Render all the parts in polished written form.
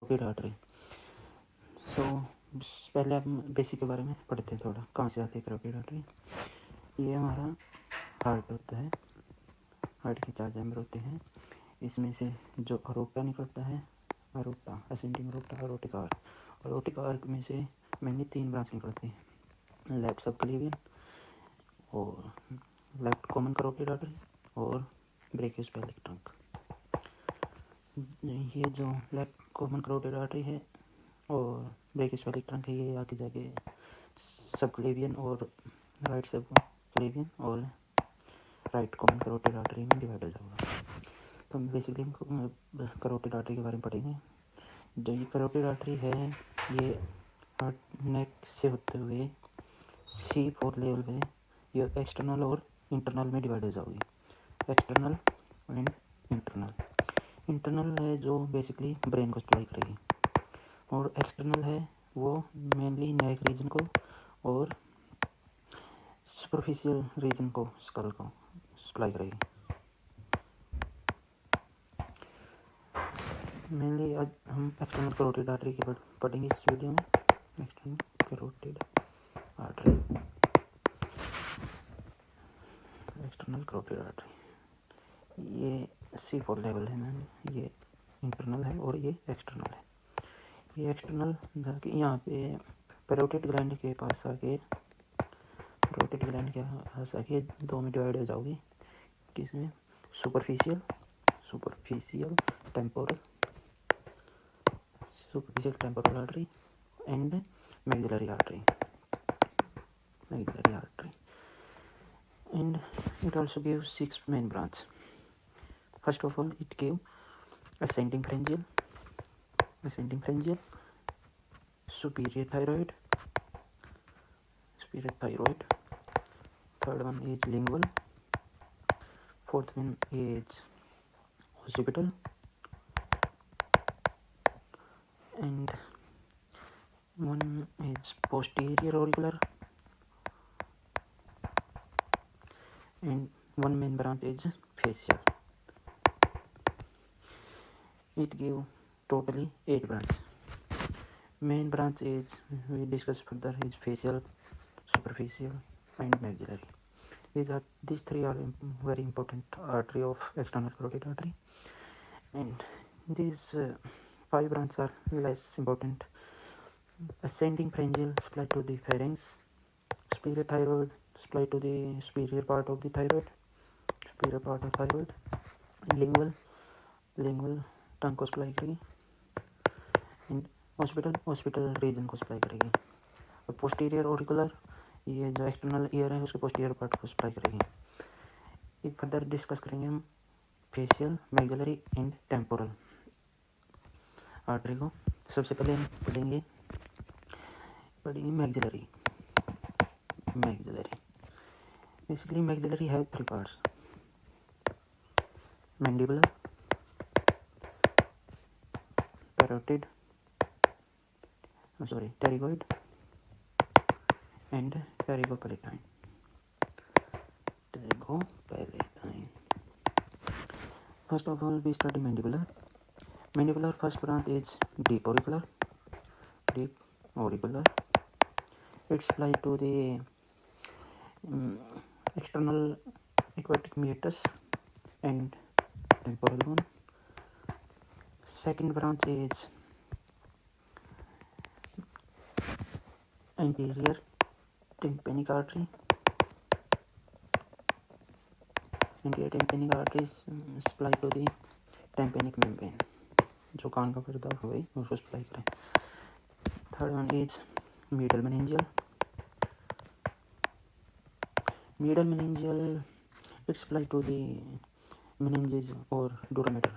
Carotid artery. सो पहले हम basic के बारे में पढ़ते हैं थोड़ा, कहाँ से आती है कैरोटिड आर्टरी। ये हमारा हार्ट होता है, हार्ट के 4 चैम्बर होते हैं। इसमें से जो अरोटा निकलता है, aorta, ascending aorta, aortic arch. Aortic arch में से मेनली 3 ब्रांच निकलती हैं, लेफ्ट सबक्लेवियन और लेफ्ट कॉमन कैरोटिड आर्टरी और ब्रेकियोस्फेरिक ट्रंक। ये जो लेफ्ट कॉमन कैरोटिड आर्टरी है और ब्रेकियोस्फेरिक ट्रंक है, ये आगे जाके सबक्लेवियन और राइट सबक्लेवियन और राइट कॉमन कैरोटिड आर्टरी में डिवाइड हो जाएगा। तो हम बेसिकली कैरोटिड आर्टरी के बारे में पढ़ेंगे। जो ये कैरोटिड आर्टरी है, ये हार्ट नेक से होते हुए C4 लेवल में ये एक्सटर्नल और इंटरनल में डिवाइड हो जाएगी। External and internal. इंटरनल है जो बेसिकली ब्रेन को सप्लाई करेगी, और एक्सटर्नल है वो मेनली नेक रीजन को और सुपरफिशियल रीजन को, स्कल को सप्लाई करेगी। मेनली आज हम एक्सटर्नल कैरोटिड आर्टरी के पढ़ेंगे इस वीडियो में। External carotid artery, external carotid artery ये C4 लेवल है मैम, ये इंटरनल है और ये एक्सटर्नल है। ये एक्सटर्नल जाके यहाँ पे पैरोटिड ग्लैंड के पास आके, पैरोटिड ग्लैंड के पास आके 2 में डिवाइड हो जाओगी। किसमें? Superficial temporal artery and maxillary artery, and it also gives 6 main branch. First of all, it gave ascending pharyngeal, superior thyroid. Third one is lingual. Fourth one is occipital, and one is posterior auricular, and one main branch is facial. It gave totally 8 branch. Main branch is, we discuss further, is facial, superficial and maxillary. These three are very important artery of external carotid artery, and these 5 branches are less important. Ascending pharyngeal supply to the pharynx, superior thyroid supply to the superior part of the thyroid, lingual टंग को supply करेगी, and hospital reason को supply करेगी। और posterior auricular, ये जो external ear है उसके posterior part को सप्लाई करेगी। एक फर्दर डिस्कस करेंगे हम facial, maxillary and temporal artery को। सबसे पहले हम पढ़ेंगे maxillary. Basically maxillary have 3 parts: mandibular, pterygoid and pterygopalatine. First of all, we study mandibular. Mandibular first branch is deep auricular. It supply to the external aquatic meatus and temporal bone. Second branch is anterior tympanic artery. Anterior tympanic artery supply to the tympanic membrane, जो कान का पर्दा हो गई उसको supply करें। Third one is middle meningeal. It supply to the meninges or durameter.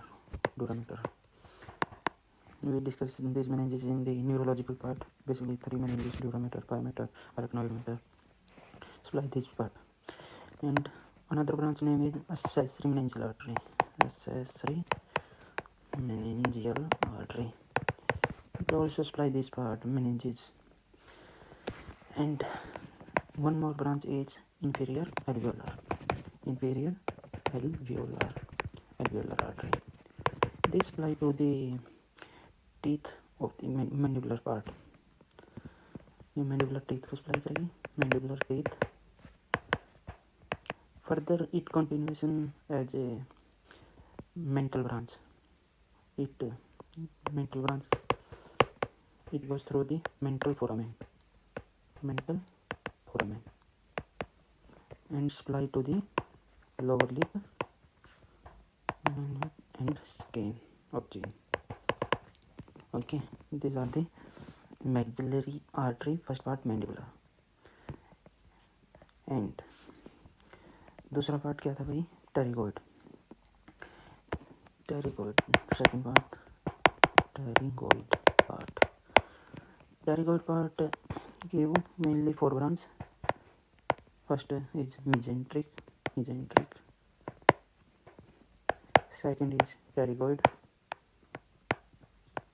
We discuss these meninges in the neurological part. Basically 3 meninges: durameter, pyometer, arachnoid meter supply this part. And another branch name is accessory meningeal artery. It also supply this part, meninges. And one more branch is inferior alveolar artery. This supply to the teeth of the mandibular part. ये mandibular teeth को supply करेगी, mandibular teeth. Further it continuation as a mental branch. It mental branch. It goes through the mental foramen, and supply to the lower lip and skin of chin. Okay, these are the maxillary artery, first part mandibular. And दूसरा part क्या था भाई? Pterygoid. Second part pterygoid part give mainly 4 branches. First is mesenteric. Second is pterygoid.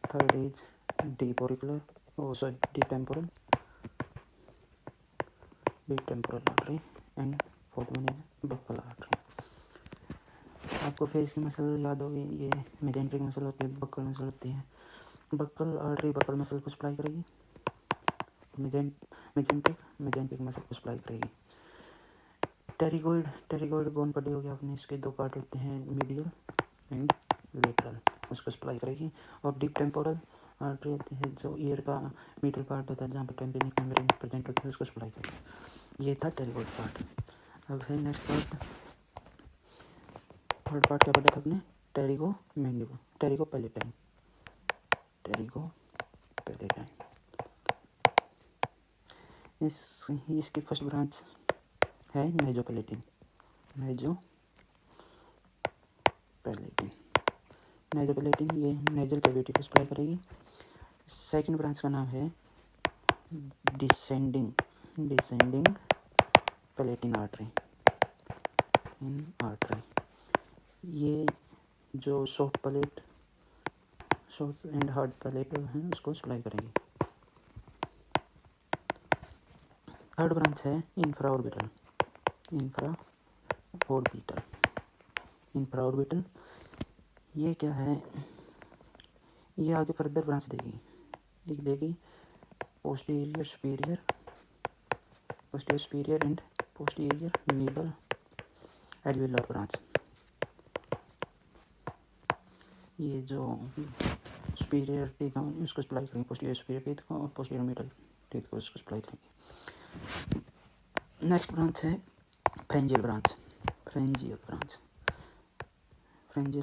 Third is deep auricular. Deep temporal artery. And fourth one is buccal artery. आपको face की muscle याद होगी, ये mesenteric muscle होती है, buckle muscle होती है। Buckle artery buckle muscle को सप्लाई करेगी, मेजेंट्रिक मसल को सप्लाई करेगी। टेरिगोइड बोन पड़ी होगी आपने, इसके 2 पार्ट होते हैं, मीडियल एंड लेटरल, उसको सप्लाई करेगी। और डीप टेम्पोरल आर्टरी होती है जो ईयर का मिडल पार्ट होता है, जहाँ पर टेम्पेनिक मेम्ब्रेन प्रेजेंट होती है, उसको सप्लाई करेगी। ये था टेरिगोइड पार्ट। अब है नेक्स्ट पार्ट, थर्ड पार्ट क्या पढ़ा था आपने? Pterygo palatine. इसकी फर्स्ट ब्रांच है नेजोपैलेटिन। ये नेजल कैविटी को सप्लाई करेगी। सेकंड ब्रांच का नाम है डिसेंडिंग पैलेटिन आर्टरी। ये जो सॉफ्ट एंड हार्ड पैलेट है उसको सप्लाई करेगी। थर्ड ब्रांच है इंफ्राऑर्बिटल। ये क्या है? ये आगे फर्दर ब्रांच देगी। एक देगी posterior superior and posterior middle alveolar branch. ये जो सुपीरियर टीथ है उसको सप्लाई करेंगे, पोस्टीरियर सुपीरियर टीथ को, और पोस्टीरियर मिडल टीथ को उसको सप्लाई करेंगे। नेक्स्ट ब्रांच है फ्रेंजियल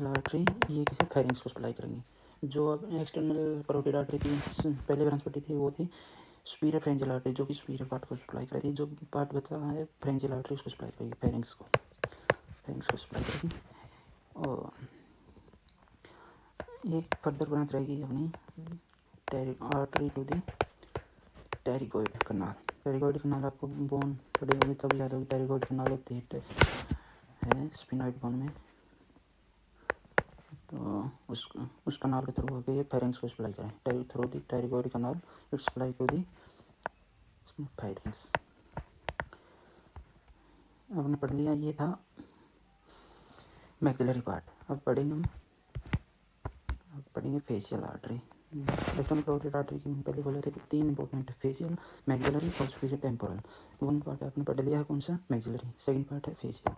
आर्टरी। ये किसी फेरिंग्स को सप्लाई करेंगी। जो अब एक्सटर्नल करोटिड आर्टरी की पहले ब्रांच पड़ी थी वो थी सुपीरियर फ्रेंजियल आर्टरी, जो कि सुपीरियर पार्ट को सप्लाई करेगी। जो पार्ट बचा है फ्रेंजियल आर्टरी उसको सप्लाई करेगी, फेरिंग्स को सप्लाई करेगी। और एक फर्दर ब्रांच रहेगी अपनी आर्टरी टू दी टेरिगोइड कनाल। आपको बोन पड़ी होगी तब याद होगी, टेरिगोइड कनाल होती है स्फिनॉइड बोन में। तो उस कनाल के थ्रू होकर ये फेरिंग्स को सप्लाई करें। Through the pterygoid canal it supply to the pharynx. आपने पढ़ लिया, ये था मैक्सिलरी पार्ट। अब पढ़ेंगे facial artery. External carotid artery की पहले बोले थे कि 3 इंपॉर्टेंट, फेशियल, मैक्सिलरी और सुपीरियर टेम्पोरल। वन पार्ट आपने पढ़ लिया है, कौन सा? मैक्सिलरी। सेकंड पार्ट है फेशियल।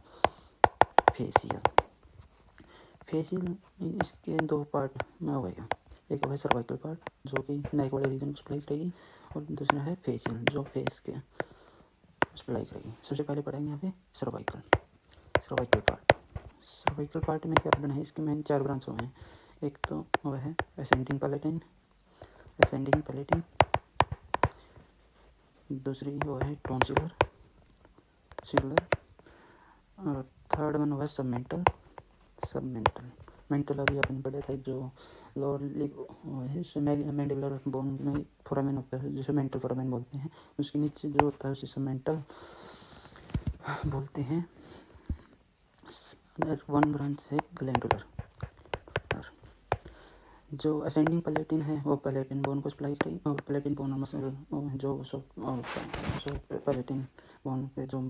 इसके 2 पार्ट में हो गया। एक है सर्वाइकल पार्ट जो कि नेक वाले रीजन को सप्लाई करेगी, और दूसरा है फेशियल जो फेस के सप्लाई करेगी। सबसे पहले पढ़ेंगे यहाँ पे सर्वाइकल पार्ट में क्या पढ़ना है? इसके मेन 4 ब्रांच हुए हैं। एक तो वह है असेंडिंग पैलेटिन, दूसरी वो है टॉन्सिलर, और थर्ड वन हुआ सबमेंटल। मेंटल अभी अपन पढ़े थे, जो लोअर लिप मैंडिबुलर बोन में फोरामेन होता है जिसे मेंटल फोरामेन बोलते हैं, उसके नीचे जो होता है उसे सबमेंटल बोलते हैं। वन ब्रांच है ग्लैंडुलर। जो असेंडिंग पैलेटिन है वो पैलेटिन बोन को सप्लाई करेगी, और पैलेटिन बोन मसल जो पैलेटिन बोन पे जो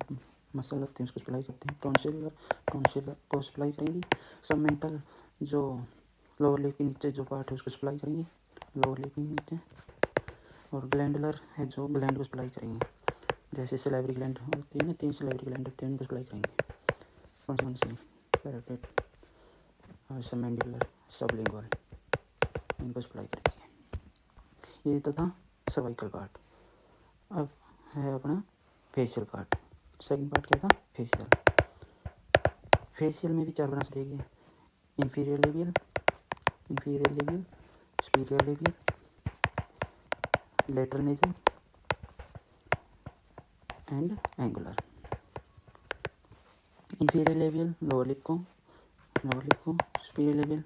मसल होते हैं उसको सप्लाई करते हैं। टॉन्सिलर को सप्लाई करेंगी। सबमेंटल जो लोअर लिप के नीचे जो पार्ट है उसको सप्लाई करेंगी। लोअर लिप नीचे, और ग्लैंडुलर है जो ग्लैंड को सप्लाई करेंगे, जैसे सलाइवरी ग्लैंड होती है ना, 3 सलाइवरी ग्लैंड होती है, उनको सप्लाई करेंगे। कौन सी पैरोटिड, सबमैंडिबुलर, सबलिंगुअल, इनको सप्लाई करेंगे। ये तो था सर्वाइकल पार्ट। अब है अपना फेशियल पार्ट। सेकंड पार्ट क्या था? फेशियल। फेशियल में भी 4 ब्रांच देगी, inferior labial, superior labial, lateral nasal and angular. Inferior labial lower lip को, सुपीरियर लेबियल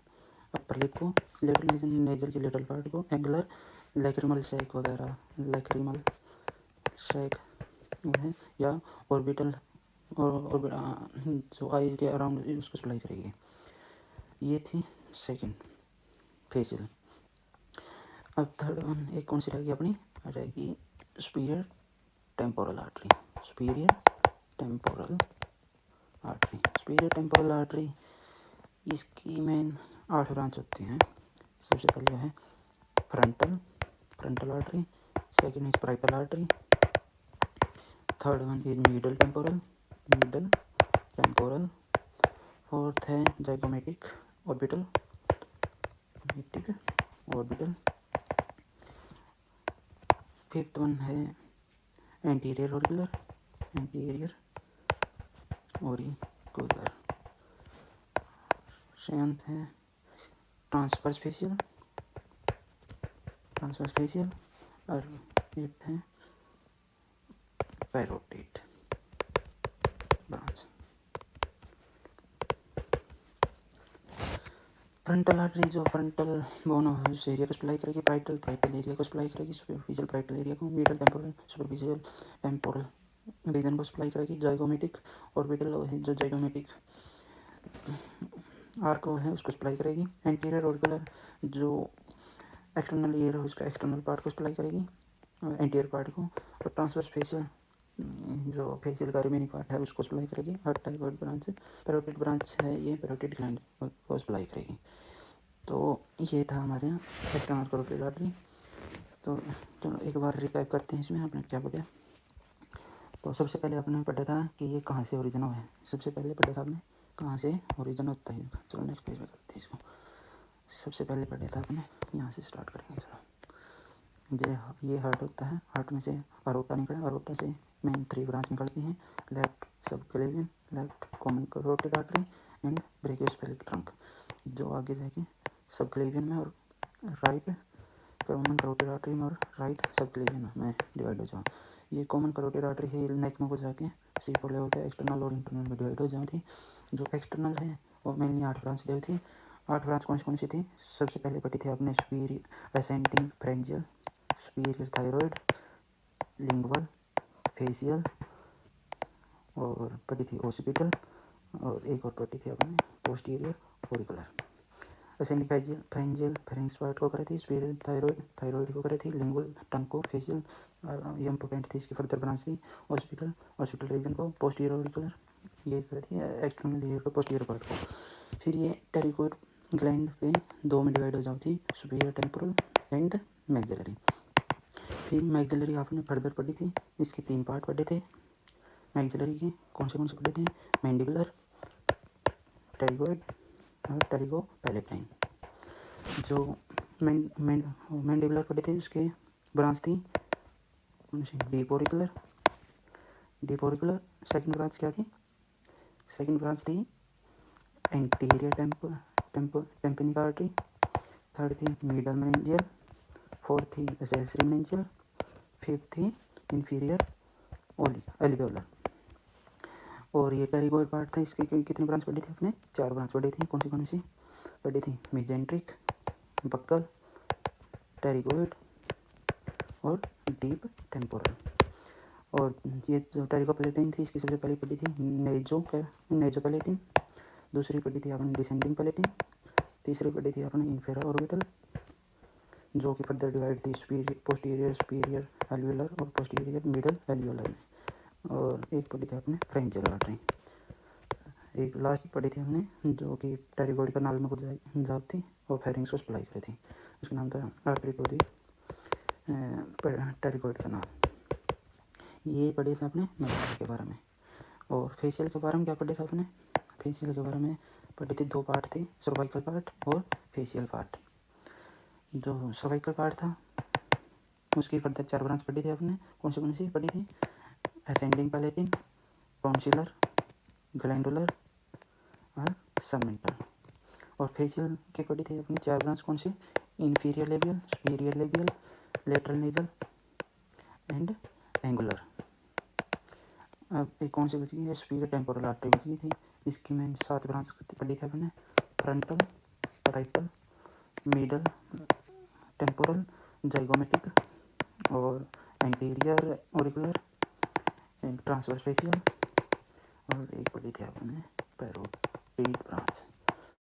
अपर लिप को, लेटरल नेजल के लेटरल पार्ट को, एंगुलर लैक्रिमल सैक वगैरह, लैक्रिमल सैक है या ऑर्बिटल और जो आई के अराउंड उसको सप्लाई करेगी। ये थी सेकंड फेशियल। अब थर्ड वन एक कौन सी रहेगी अपनी? रहेगी superior temporal artery. Superior temporal artery, इसकी मेन 8 ब्रांच होती हैं। सबसे पहले है frontal artery, second is parietal artery, third one is middle temporal, fourth है जाइगोमेटिक ऑर्बिटल, फिफ्थ वन है एंटीरियर ऑरिकुलर, सेवंथ है ट्रांसवर्स फेशियल, और एट्थ है पैरोटिड ब्रांच। फ्रंटल आर्टरी जो फ्रंटल बोन उस एरिया को सप्लाई करेगी, पाइटल एरिया को सप्लाई करेगी, सुपरफिशियल पाइटल एरिया को, middle temporal superficial temporal region को सप्लाई करेगी, जाइगोमेटिक ऑर्बिटल जो जाइगोमेटिक आर्क है उसको सप्लाई करेगी, एंटीरियर ऑर्बिकुलर जो एक्सटर्नल ईयर है उसका एक्सटर्नल पार्ट को सप्लाई करेगी, एंटीरियर पार्ट को, और ट्रांसवर्स फेशियल जो फेशियल का रिमेनिंग पार्ट है उसको सप्लाई करेगी। और टाइफॉइड ब्रांच पैरोटिड ब्रांच है, ये पैरोटिड ग्लैंड को सप्लाई करेगी। तो ये था हमारे यहाँ एक्सटर्नल कैरोटिड आर्टरी। तो चलो एक बार रिकैप करते हैं इसमें आपने क्या पढ़ा। तो सबसे पहले आपने पढ़ा था कि ये कहाँ से ओरिजिन हुआ है, सबसे पहले पढ़ा था आपने कहाँ से ओरिजिन होता है। चलो नेक्स्ट पेज में करते हैं इसको। सबसे पहले पढ़ा था आपने, यहाँ से स्टार्ट करेंगे। चलो ये हार्ट होता है, हार्ट में से अरोटा निकला, अरोटा से मेन 3 ब्रांच निकलती हैं, left subclavian, left common carotid artery and brachiocephalic trunk, जो आगे जाके सबक्लेवियन में और राइट कॉमन कैरोटिड आर्टरी में और राइट सबक्लेवियन में डिवाइड हो जाओ। ये कॉमन कैरोटिड आर्टरी है, नेक में को जाके C4 लेवल पे एक्सटर्नल और इंटरनल में डिवाइड हो जाती। जो एक्सटर्नल है वो मेनली 8 ब्रांच ली थी। 8 ब्रांच कौन सी थी? सबसे पहले पढ़ी थी आपने superior ascending फ्रेंजियल, superior thyroid, lingual, facial, और पढ़ी थी ओसिपिटल, और एक और पढ़ी थी आपने posterior auricular. Ascending फ्रेंजियल pharynx part को करे थी, सुपीरियर थायराइड को करे थी, लिंगुअल टंग को, फेशियल ये इम्पोर्टेंट थी, इसकी फर्दर ब्रांच थी ओसिपिटल रीजन को, पोस्टीरियर ऑरिकुलर ये करे थी एक्सटर्नल ईयर को, पोस्टीरियर पार्ट को। फिर ये टेरिकोइड ग्लैंड पे 2 में डिवाइड हो जाती, सुपीरियर टेम्पोरल एंड मैक्सिलरी। फिर मैक्सिलरी आपने फर्दर पढ़ी थी, इसके 3 पार्ट पढ़े थे मैक्सिलरी के। कौन से पढ़े थे? मैंडिबुलर, टेरिकोइड और टेरिकोपैलेटाइन। जो मैंडिबुलर पढ़े थे उसके ब्रांच थी कौन सी? Deep auricular. सेकंड ब्रांच क्या थी? सेकंड ब्रांच थी एंटीरियर टेम्पोनिक आर्टरी, थर्ड थी मिडल मेनिंजियल, फोर्थ थी एक्सेसरी मेनिंजियल, फिफ्थ थी इंफीरियर एल्वियोलर। और ये टेरिकोइड पार्ट था, इसकी कितनी ब्रांच पढ़ी थी आपने? 4 ब्रांच पढ़ी थी। कौन सी पढ़ी थी? मेजेंट्रिक, बक्कल, टेरिकोइड और डीप टेम्पोरल। और ये जो टेरिकोपैलेटिन थी, इसकी सबसे पहले पढ़ी थी नेजोपैलेटिन, दूसरी पढ़ी थी आपने डिसेंडिंग पैलेटिन, तीसरी पढ़ी थी आपने इंफेरा ऑर्बिटल, जो कि फर्दर डिवाइड थी पोस्टीरियर सुपीरियर एल्वियोलर और पोस्टीरियर मिडल एल्वियोलर में, और एक पढ़ी थी आपने फ्रेंजियल आर्टरी। एक लास्ट पढ़ी थी हमने जो कि टेरिकोइड का नाल में कुछ जाती और फेरिंग्स को सप्लाई करी थी। उसका नाम था आर्टरी टू दी टेरिकॉइड कैनाल। ये पढ़े थे आपने मस्तिष्क के बारे में। और फेशियल के बारे में क्या पढ़े थे आपने? फेशियल के बारे में पढ़े थे, दो पार्ट थे, सर्वाइकल पार्ट और फेशियल पार्ट। जो सर्वाइकल पार्ट था उसकी फर्दर 4 ब्रांच पढ़ी थी आपने। कौन सी पढ़ी थी? असेंडिंग पैलेटिन, टॉन्सिलर, ग्लैंडुलर और सबमेंटल। और फेशियल की पढ़ी थी अपनी 4 ब्रांच। कौन सी? Inferior labial, superior labial, lateral nasal and angular. अब एक कौन सी बची है? सुपीरियर टेम्पोरल आर्टरी बची थी। इसकी मैंने 7 ब्रांच पढ़ी थी अपने। Frontal, parietal, middle, temporal, zygomatic और एंटीरियर ऑरिकुलर, ट्रांसवर्स फेशियल और एक पढ़ी थी आपने पैरोटिड ब्रांच।